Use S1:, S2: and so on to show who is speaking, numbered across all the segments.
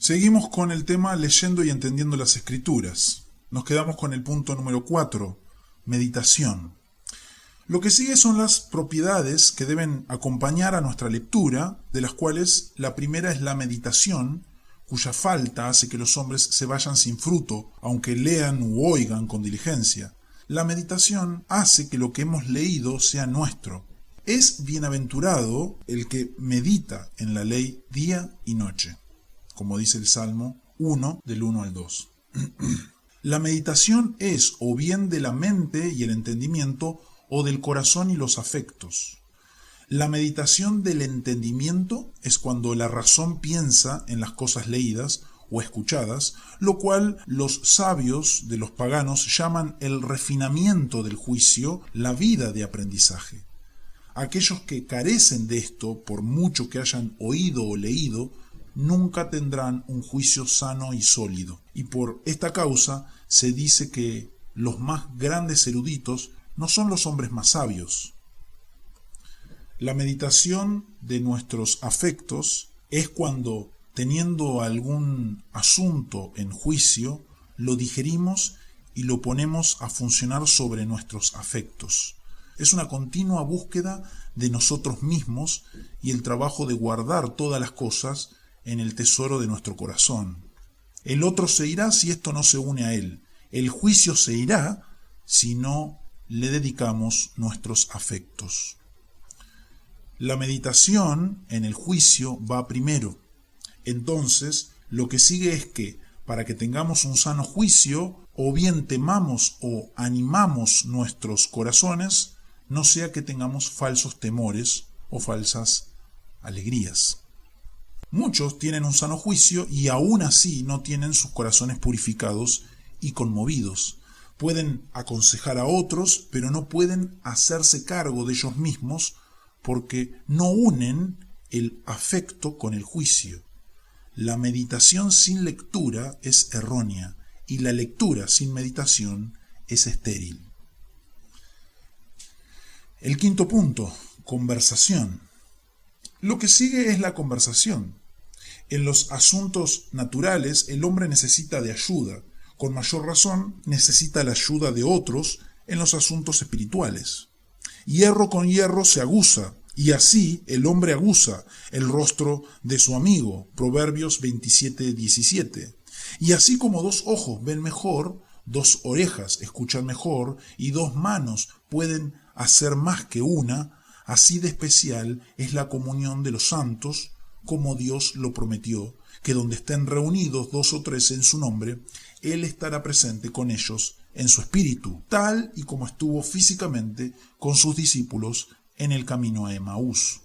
S1: Seguimos con el tema leyendo y entendiendo las escrituras. Nos quedamos con el punto número 4, meditación. Lo que sigue son las propiedades que deben acompañar a nuestra lectura, de las cuales la primera es la meditación, cuya falta hace que los hombres se vayan sin fruto, aunque lean u oigan con diligencia. La meditación hace que lo que hemos leído sea nuestro. Es bienaventurado el que medita en la ley día y noche, como dice el Salmo 1, del 1 al 2. La meditación es o bien de la mente y el entendimiento, o del corazón y los afectos. La meditación del entendimiento es cuando la razón piensa en las cosas leídas o escuchadas, lo cual los sabios de los paganos llaman el refinamiento del juicio, la vida de aprendizaje. Aquellos que carecen de esto, por mucho que hayan oído o leído, nunca tendrán un juicio sano y sólido. Y por esta causa se dice que los más grandes eruditos no son los hombres más sabios. La meditación de nuestros afectos es cuando, teniendo algún asunto en juicio, lo digerimos y lo ponemos a funcionar sobre nuestros afectos. Es una continua búsqueda de nosotros mismos y el trabajo de guardar todas las cosas en el tesoro de nuestro corazón. El otro se irá si esto no se une a él. El juicio se irá si no le dedicamos nuestros afectos. La meditación en el juicio va primero. Entonces, lo que sigue es que, para que tengamos un sano juicio, o bien temamos o animamos nuestros corazones, no sea que tengamos falsos temores o falsas alegrías. Muchos tienen un sano juicio y aún así no tienen sus corazones purificados y conmovidos. Pueden aconsejar a otros, pero no pueden hacerse cargo de ellos mismos porque no unen el afecto con el juicio. La meditación sin lectura es errónea y la lectura sin meditación es estéril. El quinto punto, conversación. Lo que sigue es la conversación. En los asuntos naturales el hombre necesita de ayuda. Con mayor razón necesita la ayuda de otros en los asuntos espirituales. Hierro con hierro se aguza, y así el hombre aguza el rostro de su amigo. Proverbios 27:17. Y así como dos ojos ven mejor, dos orejas escuchan mejor, y dos manos pueden hacer más que una, así de especial es la comunión de los santos, como Dios lo prometió, que donde estén reunidos dos o tres en su nombre, Él estará presente con ellos en su espíritu, tal y como estuvo físicamente con sus discípulos en el camino a Emaús.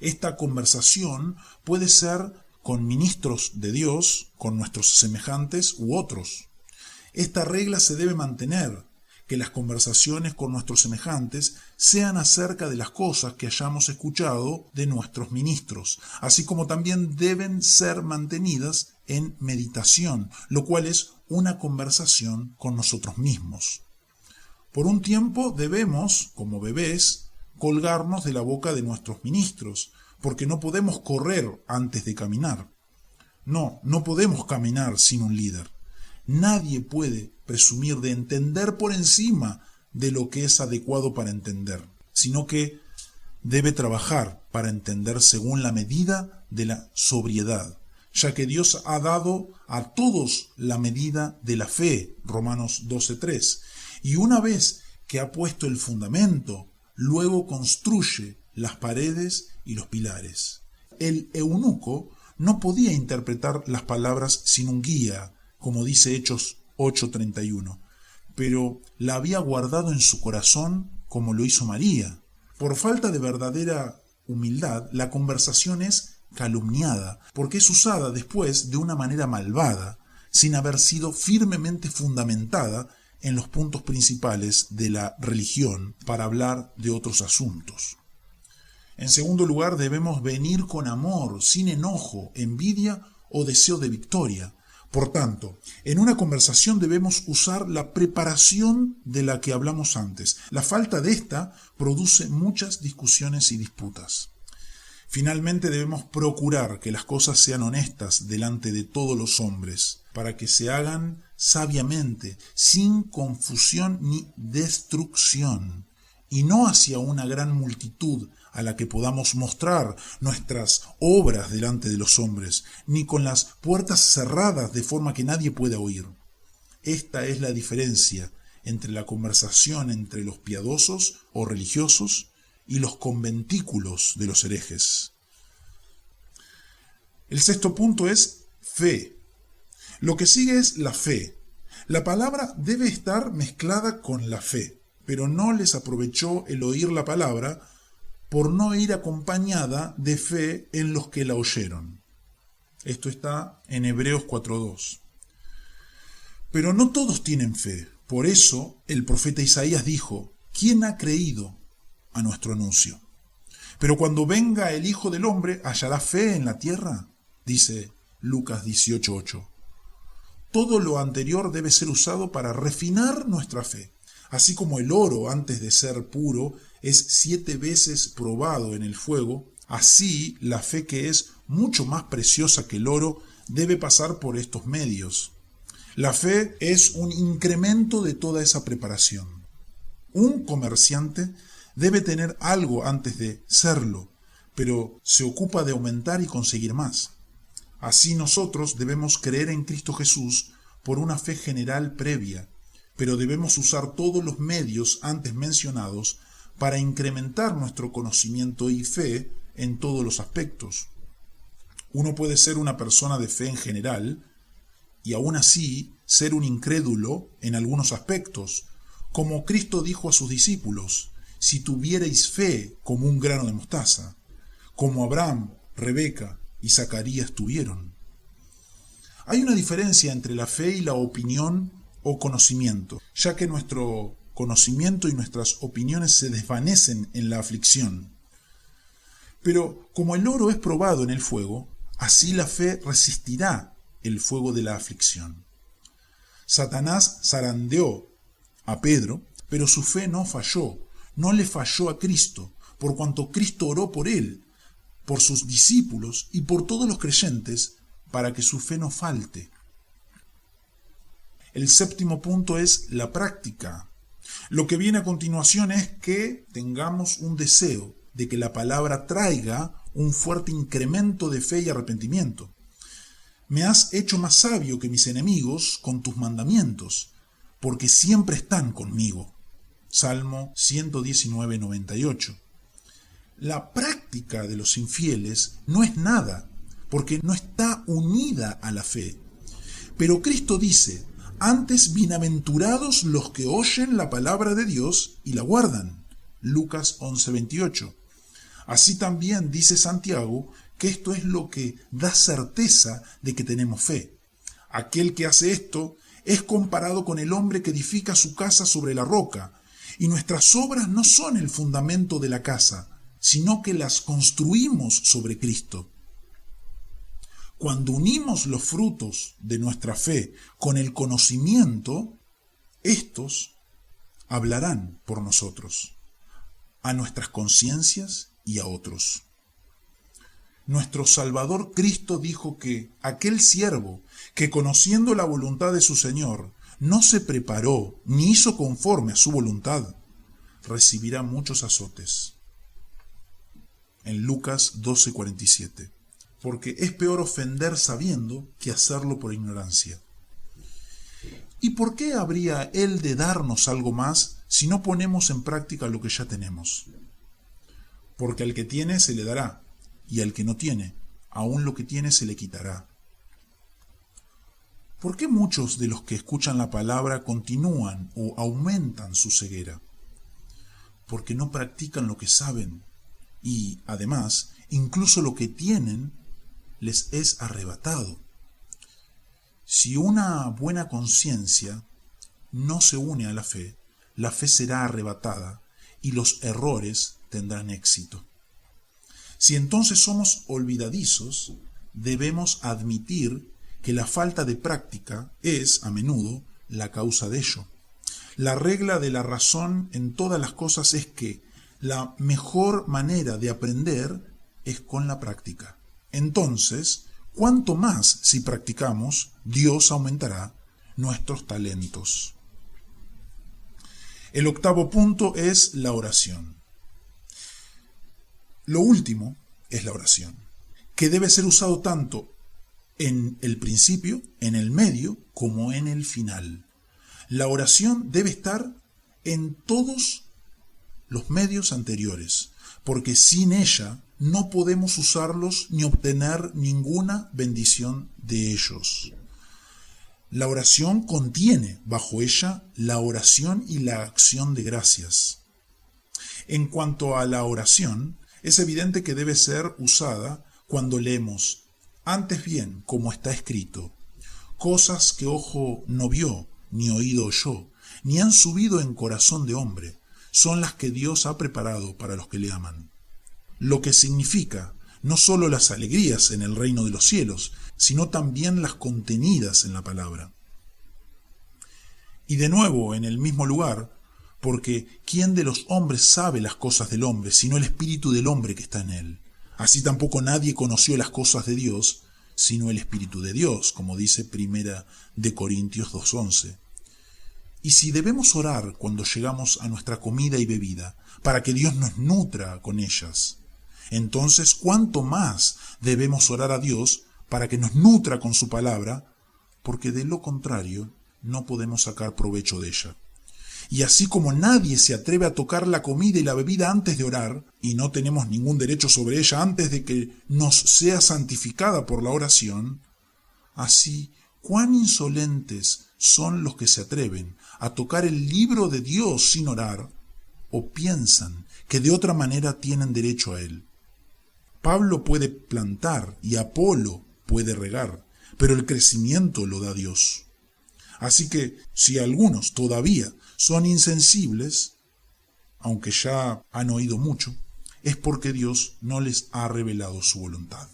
S1: Esta conversación puede ser con ministros de Dios, con nuestros semejantes u otros. Esta regla se debe mantener, que las conversaciones con nuestros semejantes sean acerca de las cosas que hayamos escuchado de nuestros ministros, así como también deben ser mantenidas en meditación, lo cual es una conversación con nosotros mismos. Por un tiempo debemos, como bebés, colgarnos de la boca de nuestros ministros, porque no podemos correr antes de caminar. No podemos caminar sin un líder. Nadie puede presumir de entender por encima de lo que es adecuado para entender, sino que debe trabajar para entender según la medida de la sobriedad, ya que Dios ha dado a todos la medida de la fe, Romanos 12:3, y una vez que ha puesto el fundamento, luego construye las paredes y los pilares. El eunuco no podía interpretar las palabras sin un guía, como dice Hechos 8:31, pero la había guardado en su corazón como lo hizo María. Por falta de verdadera humildad, la conversación es calumniada, porque es usada después de una manera malvada, sin haber sido firmemente fundamentada en los puntos principales de la religión para hablar de otros asuntos. En segundo lugar, debemos venir con amor, sin enojo, envidia o deseo de victoria. Por tanto, en una conversación debemos usar la preparación de la que hablamos antes. La falta de esta produce muchas discusiones y disputas. Finalmente debemos procurar que las cosas sean honestas delante de todos los hombres, para que se hagan sabiamente, sin confusión ni destrucción, y no hacia una gran multitud a la que podamos mostrar nuestras obras delante de los hombres, ni con las puertas cerradas de forma que nadie pueda oír. Esta es la diferencia entre la conversación entre los piadosos o religiosos y los conventículos de los herejes. El sexto punto es fe. Lo que sigue es la fe. La palabra debe estar mezclada con la fe, pero no les aprovechó el oír la palabra por no ir acompañada de fe en los que la oyeron. Esto está en Hebreos 4:2. Pero no todos tienen fe. Por eso el profeta Isaías dijo: ¿quién ha creído a nuestro anuncio? Pero cuando venga el Hijo del Hombre, ¿hallará fe en la tierra? Dice Lucas 18:8. Todo lo anterior debe ser usado para refinar nuestra fe. Así como el oro, antes de ser puro, es 7 veces probado en el fuego, así la fe, que es mucho más preciosa que el oro, debe pasar por estos medios. La fe es un incremento de toda esa preparación. Un comerciante debe tener algo antes de serlo, pero se ocupa de aumentar y conseguir más. Así nosotros debemos creer en Cristo Jesús por una fe general previa, pero debemos usar todos los medios antes mencionados para incrementar nuestro conocimiento y fe en todos los aspectos. Uno puede ser una persona de fe en general y aún así ser un incrédulo en algunos aspectos, como Cristo dijo a sus discípulos: si tuvierais fe como un grano de mostaza, como Abraham, Rebeca y Zacarías tuvieron. Hay una diferencia entre la fe y la opinión o conocimiento, ya que nuestro conocimiento y nuestras opiniones se desvanecen en la aflicción. Pero como el oro es probado en el fuego, así la fe resistirá el fuego de la aflicción. Satanás zarandeó a Pedro, pero su fe no falló, no le falló a Cristo, por cuanto Cristo oró por él, por sus discípulos y por todos los creyentes, para que su fe no falte. El séptimo punto es la práctica. Lo que viene a continuación es que tengamos un deseo de que la palabra traiga un fuerte incremento de fe y arrepentimiento. Me has hecho más sabio que mis enemigos con tus mandamientos, porque siempre están conmigo. Salmo 119:98. La práctica de los infieles no es nada, porque no está unida a la fe. Pero Cristo dice: antes bienaventurados los que oyen la palabra de Dios y la guardan. Lucas 11:28. Así también dice Santiago que esto es lo que da certeza de que tenemos fe. Aquel que hace esto es comparado con el hombre que edifica su casa sobre la roca, y nuestras obras no son el fundamento de la casa, sino que las construimos sobre Cristo. Cuando unimos los frutos de nuestra fe con el conocimiento, estos hablarán por nosotros, a nuestras conciencias y a otros. Nuestro Salvador Cristo dijo que aquel siervo que, conociendo la voluntad de su Señor, no se preparó ni hizo conforme a su voluntad, recibirá muchos azotes. En Lucas 12:47. Porque es peor ofender sabiendo que hacerlo por ignorancia. ¿Y por qué habría Él de darnos algo más si no ponemos en práctica lo que ya tenemos? Porque al que tiene se le dará, y al que no tiene, aún lo que tiene se le quitará. ¿Por qué muchos de los que escuchan la palabra continúan o aumentan su ceguera? Porque no practican lo que saben, y además, incluso lo que tienen les es arrebatado. Si una buena conciencia no se une a la fe será arrebatada y los errores tendrán éxito. Si entonces somos olvidadizos, debemos admitir que la falta de práctica es, a menudo, la causa de ello. La regla de la razón en todas las cosas es que la mejor manera de aprender es con la práctica. Entonces, cuanto más si practicamos, Dios aumentará nuestros talentos. El octavo punto es la oración. Lo último es la oración, que debe ser usado tanto en el principio, en el medio, como en el final. La oración debe estar en todos los medios anteriores, porque sin ella no podemos usarlos ni obtener ninguna bendición de ellos. La oración contiene bajo ella la oración y la acción de gracias. En cuanto a la oración, es evidente que debe ser usada cuando leemos, antes bien, como está escrito, cosas que ojo no vio, ni oído oyó, ni han subido en corazón de hombre, son las que Dios ha preparado para los que le aman. Lo que significa no solo las alegrías en el reino de los cielos, sino también las contenidas en la palabra. Y de nuevo en el mismo lugar, porque ¿quién de los hombres sabe las cosas del hombre, sino el espíritu del hombre que está en él? Así tampoco nadie conoció las cosas de Dios, sino el espíritu de Dios, como dice 1 Corintios 2:11. Y si debemos orar cuando llegamos a nuestra comida y bebida, para que Dios nos nutra con ellas, entonces ¿cuánto más debemos orar a Dios para que nos nutra con su palabra? Porque de lo contrario no podemos sacar provecho de ella. Y así como nadie se atreve a tocar la comida y la bebida antes de orar, y no tenemos ningún derecho sobre ella antes de que nos sea santificada por la oración, así, cuán insolentes son los que se atreven a tocar el libro de Dios sin orar, o piensan que de otra manera tienen derecho a él. Pablo puede plantar y Apolo puede regar, pero el crecimiento lo da Dios. Así que si algunos todavía son insensibles, aunque ya han oído mucho, es porque Dios no les ha revelado su voluntad.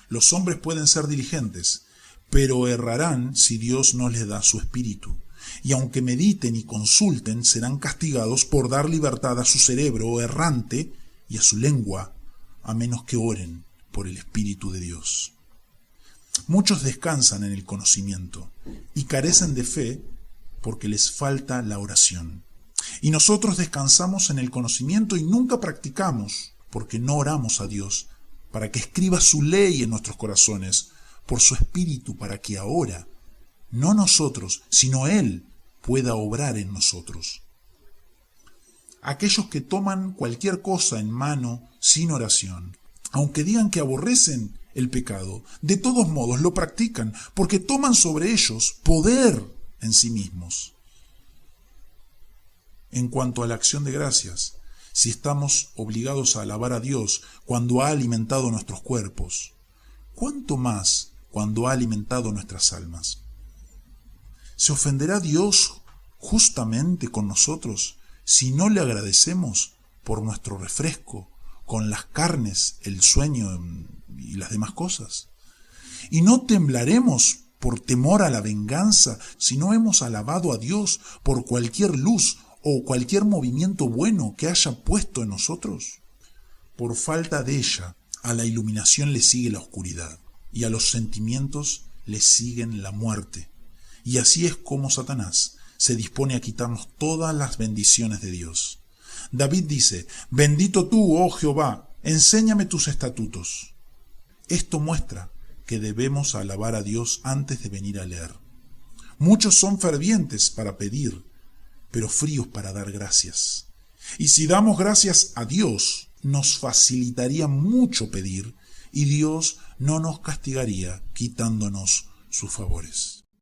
S1: Los hombres pueden ser diligentes, pero errarán si Dios no les da su espíritu. Y aunque mediten y consulten, serán castigados por dar libertad a su cerebro errante y a su lengua, a menos que oren por el Espíritu de Dios. Muchos descansan en el conocimiento y carecen de fe porque les falta la oración. Y nosotros descansamos en el conocimiento y nunca practicamos porque no oramos a Dios para que escriba su ley en nuestros corazones por su Espíritu, para que ahora, no nosotros, sino Él, pueda obrar en nosotros. Aquellos que toman cualquier cosa en mano sin oración, aunque digan que aborrecen el pecado, de todos modos lo practican, porque toman sobre ellos poder en sí mismos. En cuanto a la acción de gracias, si estamos obligados a alabar a Dios cuando ha alimentado nuestros cuerpos, ¿cuánto más cuando ha alimentado nuestras almas? ¿Se ofenderá Dios justamente con nosotros si no le agradecemos por nuestro refresco, con las carnes, el sueño y las demás cosas? ¿Y no temblaremos por temor a la venganza si no hemos alabado a Dios por cualquier luz o cualquier movimiento bueno que haya puesto en nosotros? Por falta de ella, a la iluminación le sigue la oscuridad, y a los sentimientos le siguen la muerte. Y así es como Satanás se dispone a quitarnos todas las bendiciones de Dios. David dice: bendito tú, oh Jehová, enséñame tus estatutos. Esto muestra que debemos alabar a Dios antes de venir a leer. Muchos son fervientes para pedir, pero fríos para dar gracias. Y si damos gracias a Dios, nos facilitaría mucho pedir, y Dios no nos castigaría quitándonos sus favores.